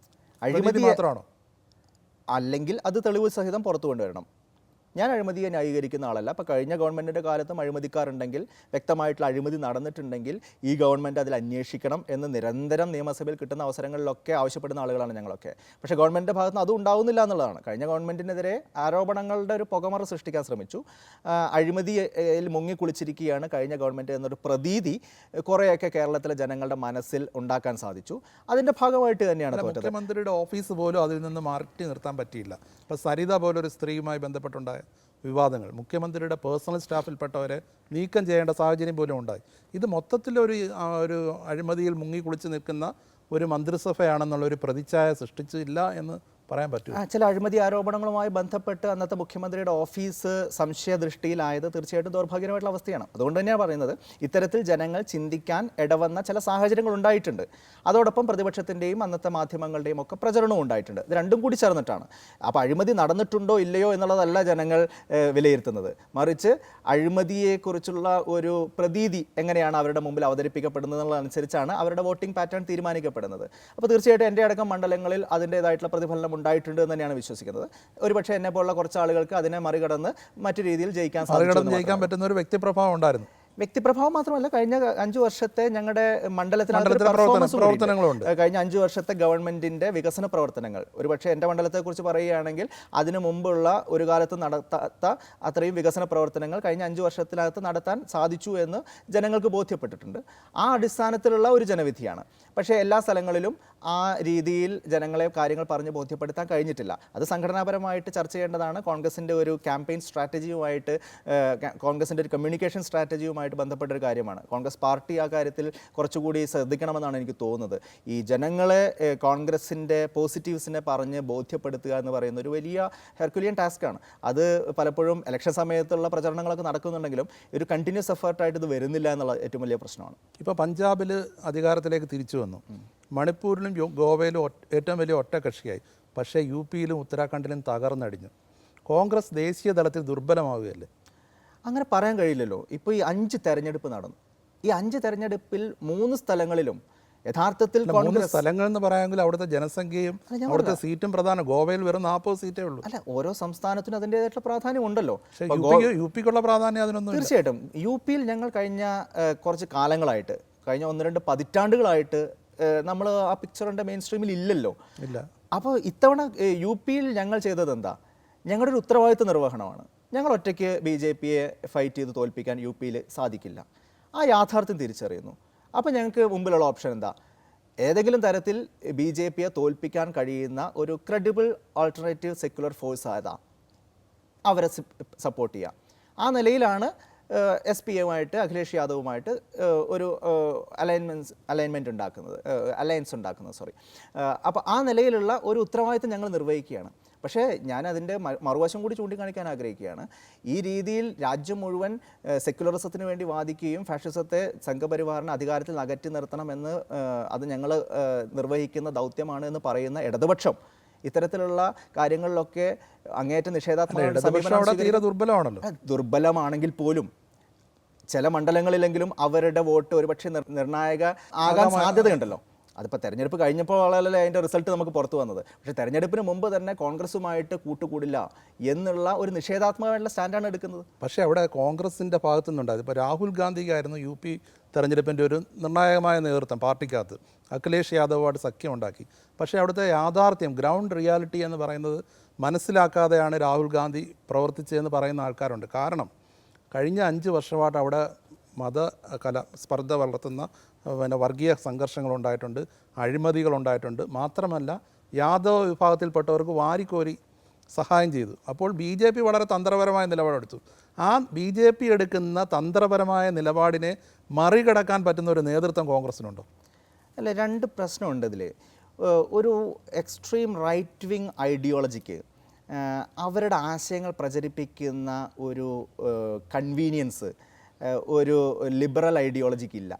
അഴിമതി മാത്രമാണോ? അല്ലെങ്കിൽ അത് തെളിവ് സഹിതം പുറത്തു കൊണ്ടുവരണം. ഞാൻ അഴിമതിയെ ന്യായീകരിക്കുന്ന ആളല്ല. അപ്പോൾ കഴിഞ്ഞ ഗവൺമെൻറ്റിൻ്റെ കാലത്തും അഴിമതിക്കാരുണ്ടെങ്കിൽ, വ്യക്തമായിട്ടുള്ള അഴിമതി നടന്നിട്ടുണ്ടെങ്കിൽ ഈ ഗവൺമെൻറ് അതിൽ അന്വേഷിക്കണം എന്ന് നിരന്തരം നിയമസഭയിൽ കിട്ടുന്ന അവസരങ്ങളിലൊക്കെ ആവശ്യപ്പെടുന്ന ആളുകളാണ് ഞങ്ങളൊക്കെ. പക്ഷേ ഗവൺമെൻറ്റിൻ്റെ ഭാഗത്ത് നിന്ന് അതും ഉണ്ടാവുന്നില്ല എന്നുള്ളതാണ്. കഴിഞ്ഞ ഗവൺമെൻറ്റിനെതിരെ ആരോപണങ്ങളുടെ ഒരു പുകമറ സൃഷ്ടിക്കാൻ ശ്രമിച്ചു. അഴിമതിയിൽ മുങ്ങിക്കുളിച്ചിരിക്കുകയാണ് കഴിഞ്ഞ ഗവൺമെൻറ് എന്നൊരു പ്രതീതി കുറേയൊക്കെ കേരളത്തിലെ ജനങ്ങളുടെ മനസ്സിൽ ഉണ്ടാക്കാൻ സാധിച്ചു. അതിൻ്റെ ഭാഗമായിട്ട് തന്നെയാണ് തോറ്റത്. മുഖ്യമന്ത്രിയുടെ ഓഫീസ് പോലും അതിൽ നിന്ന് മാറ്റി നിർത്താൻ പറ്റിയില്ല. ഇപ്പോൾ സരിത പോലൊരു സ്ത്രീയുമായി ബന്ധപ്പെട്ടുണ്ടായ വിവാദങ്ങൾ, മുഖ്യമന്ത്രിയുടെ പേഴ്സണൽ സ്റ്റാഫിൽപ്പെട്ടവരെ നീക്കം ചെയ്യേണ്ട സാഹചര്യം പോലും ഉണ്ടായി. ഇത് മൊത്തത്തിലൊരു അഴിമതിയിൽ മുങ്ങിക്കുളിച്ച് നിൽക്കുന്ന ഒരു മന്ത്രിസഭയാണെന്നുള്ളൊരു പ്രതിച്ഛായ സൃഷ്ടിച്ചില്ല എന്ന് പറയാൻ പറ്റും. ചില അഴിമതി ആരോപണങ്ങളുമായി ബന്ധപ്പെട്ട് അന്നത്തെ മുഖ്യമന്ത്രിയുടെ ഓഫീസ് സംശയദൃഷ്ടിയിലായത് തീർച്ചയായിട്ടും ദൗർഭാഗ്യമായിട്ടുള്ള അവസ്ഥയാണ്. അതുകൊണ്ട് തന്നെയാണ് പറയുന്നത്, ഇത്തരത്തിൽ ജനങ്ങൾ ചിന്തിക്കാൻ ഇടവന്ന ചില സാഹചര്യങ്ങൾ ഉണ്ടായിട്ടുണ്ട്. അതോടൊപ്പം പ്രതിപക്ഷത്തിൻ്റെയും അന്നത്തെ മാധ്യമങ്ങളുടെയും ഒക്കെ പ്രചരണവും ഉണ്ടായിട്ടുണ്ട്. ഇത് രണ്ടും കൂടി ചേർന്നിട്ടാണ്. അപ്പോൾ അഴിമതി നടന്നിട്ടുണ്ടോ ഇല്ലയോ എന്നുള്ളതല്ല ജനങ്ങൾ വിലയിരുത്തുന്നത്, മറിച്ച് അഴിമതിയെക്കുറിച്ചുള്ള ഒരു പ്രതീതി എങ്ങനെയാണ് അവരുടെ മുമ്പിൽ അവതരിപ്പിക്കപ്പെടുന്നത് എന്നുള്ളതനുസരിച്ചാണ് അവരുടെ വോട്ടിംഗ് പാറ്റേൺ തീരുമാനിക്കപ്പെടുന്നത്. അപ്പോൾ തീർച്ചയായിട്ടും എൻ്റെ അടക്കം മണ്ഡലങ്ങളിൽ അതിൻ്റേതായിട്ടുള്ള പ്രതിഫലനം ഉണ്ടായിട്ടുണ്ട് എന്ന് തന്നെയാണ് വിശ്വസിക്കുന്നത്. ഒരുപക്ഷെ എന്നെ പോലുള്ള കുറച്ച് ആളുകൾക്ക് അതിനെ മറികടന്ന് മറ്റു രീതിയിൽ ജയിക്കാൻ പറ്റുന്ന ഒരു വ്യക്തിപ്രഭാവം ഉണ്ടായിരുന്നു. വ്യക്തിപ്രഭാവം മാത്രമല്ല, കഴിഞ്ഞ 5 വർഷത്തെ ഞങ്ങളുടെ മണ്ഡലത്തിനകത്ത് കഴിഞ്ഞ 5 വർഷത്തെ ഗവൺമെന്റിന്റെ വികസന പ്രവർത്തനങ്ങൾ, ഒരുപക്ഷെ എൻ്റെ മണ്ഡലത്തെക്കുറിച്ച് പറയുകയാണെങ്കിൽ അതിനു മുമ്പുള്ള ഒരു കാലത്ത് നടത്താത്ത അത്രയും വികസന പ്രവർത്തനങ്ങൾ കഴിഞ്ഞ 5 വർഷത്തിനകത്ത് നടത്താൻ സാധിച്ചു എന്ന് ജനങ്ങൾക്ക് ബോധ്യപ്പെട്ടിട്ടുണ്ട്. ആ അടിസ്ഥാനത്തിലുള്ള ഒരു ജനവിധിയാണ്. പക്ഷേ എല്ലാ സ്ഥലങ്ങളിലും ആ രീതിയിൽ ജനങ്ങളെ കാര്യങ്ങൾ പറഞ്ഞ് ബോധ്യപ്പെടുത്താൻ കഴിഞ്ഞിട്ടില്ല. അത് സംഘടനാപരമായിട്ട് ചർച്ച ചെയ്യേണ്ടതാണ്. കോൺഗ്രസിൻ്റെ ഒരു ക്യാമ്പയിൻ സ്ട്രാറ്റജിയുമായിട്ട്, കോൺഗ്രസിൻ്റെ ഒരു കമ്മ്യൂണിക്കേഷൻ സ്ട്രാറ്റജിയുമായിട്ട് ബന്ധപ്പെട്ടൊരു കാര്യമാണ്. കോൺഗ്രസ് പാർട്ടി ആ കാര്യത്തിൽ കുറച്ചുകൂടി ശ്രദ്ധിക്കണമെന്നാണ് എനിക്ക് തോന്നുന്നത്. ഈ ജനങ്ങളെ കോൺഗ്രസിൻ്റെ പോസിറ്റീവ്സിനെ പറഞ്ഞ് ബോധ്യപ്പെടുത്തുക എന്ന് പറയുന്ന ഒരു വലിയ ഹെർക്കുലിയൻ ടാസ്ക്കാണ്. അത് പലപ്പോഴും ഇലക്ഷൻ സമയത്തുള്ള പ്രചരണങ്ങളൊക്കെ നടക്കുന്നുണ്ടെങ്കിലും ഒരു കണ്ടിന്യൂസ് എഫേർട്ടായിട്ട് ഇത് വരുന്നില്ല എന്നുള്ള ഏറ്റവും വലിയ പ്രശ്നമാണ്. ഇപ്പോൾ പഞ്ചാബിൽ അധികാരത്തിലേക്ക് തിരിച്ചു വന്നു, മണിപ്പൂരിലും ഗോവയിലും ഏറ്റവും വലിയ ഒറ്റ കക്ഷിയായി. പക്ഷേ UPയിലും ഉത്തരാഖണ്ഡിലും തകർന്നടിഞ്ഞു. കോൺഗ്രസ് ദേശീയ തലത്തിൽ ദുർബലമാവുകയല്ലേ? അങ്ങനെ പറയാൻ കഴിയില്ലല്ലോ. ഇപ്പോൾ ഈ 5 തെരഞ്ഞെടുപ്പ് നടന്നു. ഈ 5 തെരഞ്ഞെടുപ്പിൽ 3 സ്ഥലങ്ങളിലും യഥാർത്ഥത്തിൽ 3 സ്ഥലങ്ങൾ എന്ന് പറയാമെങ്കിൽ അവിടുത്തെ ജനസംഖ്യയും അവിടുത്തെ സീറ്റും പ്രധാനം. ഗോവയിൽ വെറും 40 സീറ്റേ ഉള്ളൂ. അല്ല, ഓരോ സംസ്ഥാനത്തിനും അതിൻ്റെതായിട്ടുള്ള പ്രാധാന്യം ഉണ്ടല്ലോ. യുപിക്കുള്ള പ്രാധാന്യം അതിനൊന്നും. തീർച്ചയായിട്ടും UPയിൽ ഞങ്ങൾ കഴിഞ്ഞ കുറച്ച് കാലങ്ങളായിട്ട്, കഴിഞ്ഞ 1-2 പതിറ്റാണ്ടുകളായിട്ട് നമ്മൾ ആ പിക്ചറിൻ്റെ മെയിൻ സ്ട്രീമിൽ ഇല്ലല്ലോ. ഇല്ല. അപ്പോൾ ഇത്തവണ UPയിൽ ഞങ്ങൾ ചെയ്തത് എന്താ? ഞങ്ങളുടെ ഒരു ഉത്തരവാദിത്വ നിർവഹണമാണ്. ഞങ്ങൾ ഒറ്റയ്ക്ക് BJPയെ ഫൈറ്റ് ചെയ്ത് തോൽപ്പിക്കാൻ UPയിൽ സാധിക്കില്ല. ആ യാഥാർത്ഥ്യം തിരിച്ചറിയുന്നു. അപ്പോൾ ഞങ്ങൾക്ക് മുമ്പിലുള്ള ഓപ്ഷൻ എന്താ? ഏതെങ്കിലും തരത്തിൽ BJPയെ തോൽപ്പിക്കാൻ കഴിയുന്ന ഒരു ക്രെഡിബിൾ ആൾട്ടർനേറ്റീവ് സെക്യുലർ ഫോഴ്സ് ആയതാ, അവരെ സപ്പോർട്ട് ചെയ്യുക. ആ നിലയിലാണ് SPയുമായിട്ട്, അഖിലേഷ് യാദവുമായിട്ട് ഒരു അലയൻസ് ഉണ്ടാക്കുന്നത്. അപ്പോൾ ആ നിലയിലുള്ള ഒരു ഉത്തരവാദിത്തം ഞങ്ങൾ നിർവഹിക്കുകയാണ്. പക്ഷേ ഞാൻ അതിൻ്റെ മറുവശം കൂടി ചൂണ്ടിക്കാണിക്കാൻ ആഗ്രഹിക്കുകയാണ്. ഈ രീതിയിൽ രാജ്യം മുഴുവൻ സെക്യുലറിസത്തിന് വേണ്ടി വാദിക്കുകയും ഫാഷിസത്തെ, സംഘപരിവാറിനെ അധികാരത്തിൽ അകറ്റി നിർത്തണമെന്ന് അത് ഞങ്ങൾ നിർവഹിക്കുന്ന ദൗത്യമാണ് എന്ന് പറയുന്ന ഇടതുപക്ഷം ഇത്തരത്തിലുള്ള കാര്യങ്ങളിലൊക്കെ അങ്ങേയറ്റം ദുർബലമാണെങ്കിൽ പോലും ചില മണ്ഡലങ്ങളിലെങ്കിലും അവരുടെ വോട്ട് ഒരുപക്ഷെ നിർണായക ആകാൻ സാധ്യതയുണ്ടല്ലോ. അതിപ്പോൾ തെരഞ്ഞെടുപ്പ് കഴിഞ്ഞപ്പോൾ ആളല്ലേ അതിൻ്റെ റിസൾട്ട് നമുക്ക് പുറത്തു വന്നത്. പക്ഷേ തെരഞ്ഞെടുപ്പിന് മുമ്പ് തന്നെ കോൺഗ്രസുമായിട്ട് കൂട്ടുകൂടില്ല എന്നുള്ള ഒരു നിഷേധാത്മകമായിട്ടുള്ള സ്റ്റാൻഡാണ് എടുക്കുന്നത്. പക്ഷേ അവിടെ കോൺഗ്രസിൻ്റെ ഭാഗത്തു നിന്നുണ്ടായത്, ഇപ്പോൾ രാഹുൽ ഗാന്ധിക്കായിരുന്നു UP തെരഞ്ഞെടുപ്പിൻ്റെ ഒരു നിർണായകമായ നേതൃത്വം പാർട്ടിക്കകത്ത്. അഖിലേഷ് യാദവുമായിട്ട് സഖ്യമുണ്ടാക്കി. പക്ഷേ അവിടുത്തെ യാഥാർത്ഥ്യം, ഗ്രൗണ്ട് റിയാലിറ്റി എന്ന് പറയുന്നത് മനസ്സിലാക്കാതെയാണ് രാഹുൽ ഗാന്ധി പ്രവർത്തിച്ചതെന്ന് പറയുന്ന ആൾക്കാരുണ്ട്. കാരണം കഴിഞ്ഞ 5 വർഷമായിട്ട് അവിടെ സ്പർദ്ധ വളർത്തുന്ന വർഗീയ സംഘർഷങ്ങളുണ്ടായിട്ടുണ്ട്, അഴിമതികളുണ്ടായിട്ടുണ്ട്. മാത്രമല്ല യാദവ് വിഭാഗത്തിൽപ്പെട്ടവർക്ക് വാരിക്കോരി സഹായം ചെയ്തു. അപ്പോൾ ബി ജെ പി വളരെ തന്ത്രപരമായ നിലപാടെടുത്തു. ആ ബി ജെ പി എടുക്കുന്ന തന്ത്രപരമായ നിലപാടിനെ മറികടക്കാൻ പറ്റുന്ന ഒരു നേതൃത്വം കോൺഗ്രസിനുണ്ടോ? അല്ല, രണ്ട് പ്രശ്നമുണ്ട് ഇതിൽ. ഒരു എക്സ്ട്രീം റൈറ്റ് വിങ് ഐഡിയോളജിക്ക് അവരുടെ ആശയങ്ങൾ പ്രചരിപ്പിക്കുന്ന ഒരു കൺവീനിയൻസ് ഒരു ലിബറൽ ഐഡിയോളജിക്കില്ല.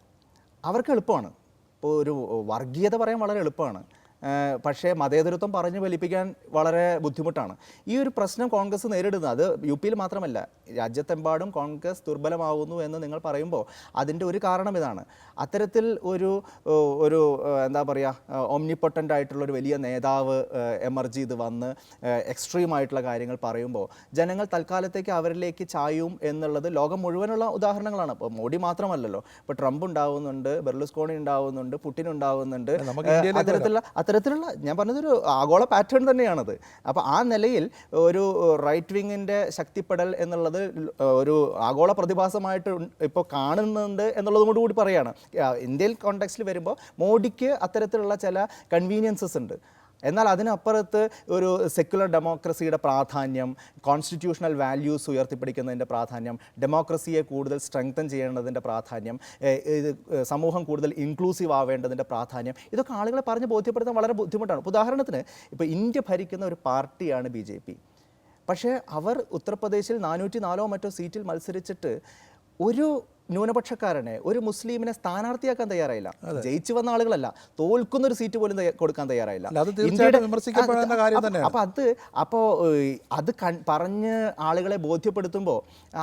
അവർക്ക് എളുപ്പമാണ്. ഇപ്പോൾ ഒരു വർഗീയത പറയാൻ വളരെ എളുപ്പമാണ്, പക്ഷേ മതേതരത്വം പറഞ്ഞു വലിപ്പിക്കാൻ വളരെ ബുദ്ധിമുട്ടാണ്. ഈ ഒരു പ്രശ്നം കോൺഗ്രസ് നേരിടുന്നത് അത് യു പിയിൽ മാത്രമല്ല, രാജ്യത്തെമ്പാടും കോൺഗ്രസ് ദുർബലമാവുന്നു എന്ന് നിങ്ങൾ പറയുമ്പോൾ അതിൻ്റെ ഒരു കാരണം ഇതാണ്. അത്തരത്തിൽ ഒരു എന്താ പറയുക, ഓംനിപ്പൊട്ടൻ്റ് ആയിട്ടുള്ളൊരു വലിയ നേതാവ് എമർജ് ചെയ്ത് വന്ന് എക്സ്ട്രീം ആയിട്ടുള്ള കാര്യങ്ങൾ പറയുമ്പോൾ ജനങ്ങൾ തൽക്കാലത്തേക്ക് അവരിലേക്ക് ചായും എന്നുള്ളത് ലോകം മുഴുവനുള്ള ഉദാഹരണങ്ങളാണ്. ഇപ്പോൾ മോഡി മാത്രമല്ലല്ലോ, ഇപ്പോൾ ട്രംപ് ഉണ്ടാവുന്നുണ്ട്, ബെർലുസ്കോണി ഉണ്ടാവുന്നുണ്ട്, പുടിൻ ഉണ്ടാവുന്നുണ്ട്. അത്തരത്തിലുള്ള ഞാൻ പറഞ്ഞതൊരു ആഗോള പാറ്റേൺ തന്നെയാണത്. അപ്പോൾ ആ നിലയിൽ ഒരു റൈറ്റ് വിങ്ങിൻ്റെ ശക്തിപ്പെടൽ എന്നുള്ളത് ഒരു ആഗോള പ്രതിഭാസമായിട്ട് ഇപ്പോൾ കാണുന്നുണ്ട് എന്നുള്ളതും കൂടി പറയുകയാണ്. ഇന്ത്യൻ കോണ്ടെക്സ്റ്റിൽ വരുമ്പോൾ മോഡിക്ക് അത്തരത്തിലുള്ള ചില കൺവീനിയൻസസ് ഉണ്ട്. എന്നാൽ അതിനപ്പുറത്ത് ഒരു സെക്യുലർ ഡെമോക്രസിയുടെ പ്രാധാന്യം, കോൺസ്റ്റിറ്റ്യൂഷണൽ വാല്യൂസ് ഉയർത്തിപ്പിടിക്കുന്നതിൻ്റെ പ്രാധാന്യം, ഡെമോക്രസിയെ കൂടുതൽ സ്ട്രെങ്തൻ ചെയ്യേണ്ടതിൻ്റെ പ്രാധാന്യം, ഇത് സമൂഹം കൂടുതൽ ഇൻക്ലൂസീവ് ആവേണ്ടതിൻ്റെ പ്രാധാന്യം, ഇതൊക്കെ ആളുകളെ പറഞ്ഞ് ബോധ്യപ്പെടുത്താൻ വളരെ ബുദ്ധിമുട്ടാണ്. ഉദാഹരണത്തിന് ഇപ്പോൾ ഇന്ത്യ ഭരിക്കുന്ന ഒരു പാർട്ടിയാണ് ബി ജെ പി. പക്ഷേ അവർ ഉത്തർപ്രദേശിൽ 404 മറ്റോ സീറ്റിൽ മത്സരിച്ചിട്ട് ഒരു ന്യൂനപക്ഷക്കാരനെ, ഒരു മുസ്ലിമിനെ സ്ഥാനാർത്ഥിയാക്കാൻ തയ്യാറായില്ല. ജയിച്ചു വന്ന ആളുകളല്ല, തോൽക്കുന്നൊരു സീറ്റ് പോലും കൊടുക്കാൻ തയ്യാറായില്ല. അപ്പോൾ അത് പറഞ്ഞ് ആളുകളെ ബോധ്യപ്പെടുത്തുമ്പോൾ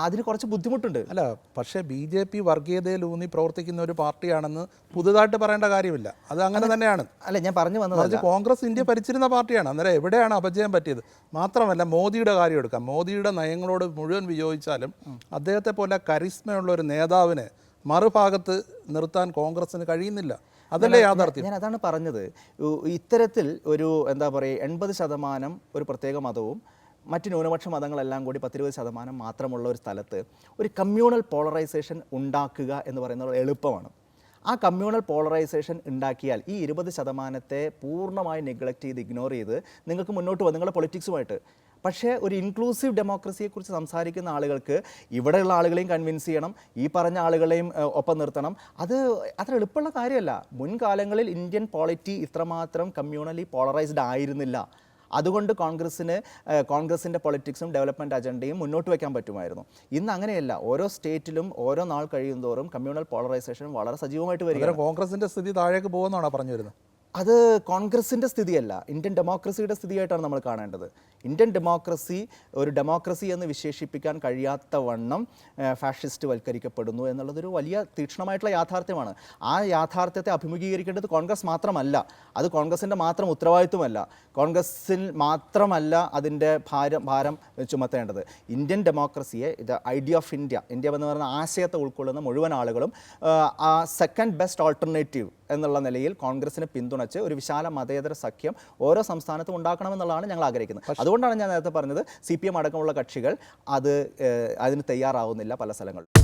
അതിന് കുറച്ച് ബുദ്ധിമുട്ടുണ്ട്. അല്ല, പക്ഷേ ബി ജെ പി വർഗീയതയിലൂന്നി പ്രവർത്തിക്കുന്ന ഒരു പാർട്ടിയാണെന്ന് പുതുതായിട്ട് പറയേണ്ട കാര്യമില്ല. അത് അങ്ങനെ തന്നെയാണ്. അല്ല, ഞാൻ പറഞ്ഞു വന്നത് കോൺഗ്രസ് ഇന്ത്യ ഭരിച്ചിരുന്ന പാർട്ടിയാണ്. അന്നേരം എവിടെയാണ് അപജയം പറ്റിയത്? മാത്രമല്ല, മോദിയുടെ കാര്യം എടുക്കാം. മോദിയുടെ നയങ്ങളോട് മുഴുവൻ വിയോജിച്ചാലും അദ്ദേഹത്തെ പോലെ കരിസ്മയുള്ള ഒരു നേതാവിനെ മറുഭാഗത്ത് നിർത്താൻ കോൺഗ്രസിന് കഴിയുന്നില്ല. അതല്ലേ യാഥാർത്ഥ്യം? ഞാൻ അതാണ് പറഞ്ഞത്. ഇത്തരത്തിൽ ഒരു എന്താ പറയുക 80% ഒരു പ്രത്യേക മതവും മറ്റ് ന്യൂനപക്ഷ മതങ്ങളെല്ലാം കൂടി 10-20% മാത്രമുള്ള ഒരു സ്ഥലത്ത് ഒരു കമ്മ്യൂണൽ പോളറൈസേഷൻ ഉണ്ടാക്കുക എന്ന് പറയുന്നത് എളുപ്പമാണ്. ആ കമ്മ്യൂണൽ പോളറൈസേഷൻ ഉണ്ടാക്കിയാൽ ഈ 20% പൂർണ്ണമായി നെഗ്ലക്റ്റ് ചെയ്ത് ഇഗ്നോർ ചെയ്ത് നിങ്ങൾക്ക് മുന്നോട്ട് പോകും നിങ്ങളുടെ പൊളിറ്റിക്സുമായിട്ട്. പക്ഷേ ഒരു ഇൻക്ലൂസീവ് ഡെമോക്രസിയെക്കുറിച്ച് സംസാരിക്കുന്ന ആളുകൾക്ക് ഇവിടെയുള്ള ആളുകളെയും കൺവിൻസ് ചെയ്യണം, ഈ പറഞ്ഞ ആളുകളെയും ഒപ്പം നിർത്തണം. അത് അത്ര എളുപ്പമുള്ള കാര്യമല്ല. മുൻകാലങ്ങളിൽ ഇന്ത്യൻ പോളിറ്റി ഇത്രമാത്രം കമ്മ്യൂണലി പോളറൈസ്ഡ് ആയിരുന്നില്ല. അതുകൊണ്ട് കോൺഗ്രസിൻ്റെ പൊളിറ്റിക്സും ഡെവലപ്മെൻറ്റ് അജണ്ടയും മുന്നോട്ട് വയ്ക്കാൻ പറ്റുമായിരുന്നു. ഇന്ന് അങ്ങനെയല്ല. ഓരോ സ്റ്റേറ്റിലും ഓരോ നാൾ കഴിയുന്തോറും കമ്മ്യൂണൽ പോളറൈസേഷൻ വളരെ സജീവമായിട്ട് വരിക. കോൺഗ്രസിൻ്റെ സ്ഥിതി താഴേക്ക് പോകുന്നതാണോ പറഞ്ഞു വരുന്നത്? അത് കോൺഗ്രസിൻ്റെ സ്ഥിതിയല്ല, ഇന്ത്യൻ ഡെമോക്രസിയുടെ സ്ഥിതിയായിട്ടാണ് നമ്മൾ കാണേണ്ടത്. ഇന്ത്യൻ ഡെമോക്രസി ഒരു ഡെമോക്രസി എന്ന് വിശേഷിപ്പിക്കാൻ കഴിയാത്ത വണ്ണം ഫാഷിസ്റ്റ് വൽക്കരിക്കപ്പെടുന്നു എന്നുള്ളതൊരു വലിയ തീക്ഷ്ണമായിട്ടുള്ള യാഥാർത്ഥ്യമാണ്. ആ യാഥാർത്ഥ്യത്തെ അഭിമുഖീകരിക്കേണ്ടത് കോൺഗ്രസ് മാത്രമല്ല, അത് കോൺഗ്രസിൻ്റെ മാത്രം ഉത്തരവാദിത്വമല്ല, കോൺഗ്രസിൽ മാത്രമല്ല അതിൻ്റെ ഭാരം ചുമത്തേണ്ടത്. ഇന്ത്യൻ ഡെമോക്രസിയെ, ഇത് ഐഡിയ ഓഫ് ഇന്ത്യ എന്ന് പറയുന്ന ആശയത്തെ ഉൾക്കൊള്ളുന്ന മുഴുവൻ ആളുകളും ആ സെക്കൻഡ് ബെസ്റ്റ് ഓൾട്ടർനേറ്റീവ് എന്നുള്ള നിലയിൽ കോൺഗ്രസിനെ പിന്തുണച്ച് ഒരു വിശാല മതേതര സഖ്യം ഓരോ സംസ്ഥാനത്തും ഉണ്ടാക്കണമെന്നുള്ളതാണ് ഞങ്ങൾ ആഗ്രഹിക്കുന്നത്. അതുകൊണ്ടാണ് ഞാൻ നേരത്തെ പറഞ്ഞത് CPM അടക്കമുള്ള കക്ഷികൾ അതിന് തയ്യാറാവുന്നില്ല പല സ്ഥലങ്ങളിലും.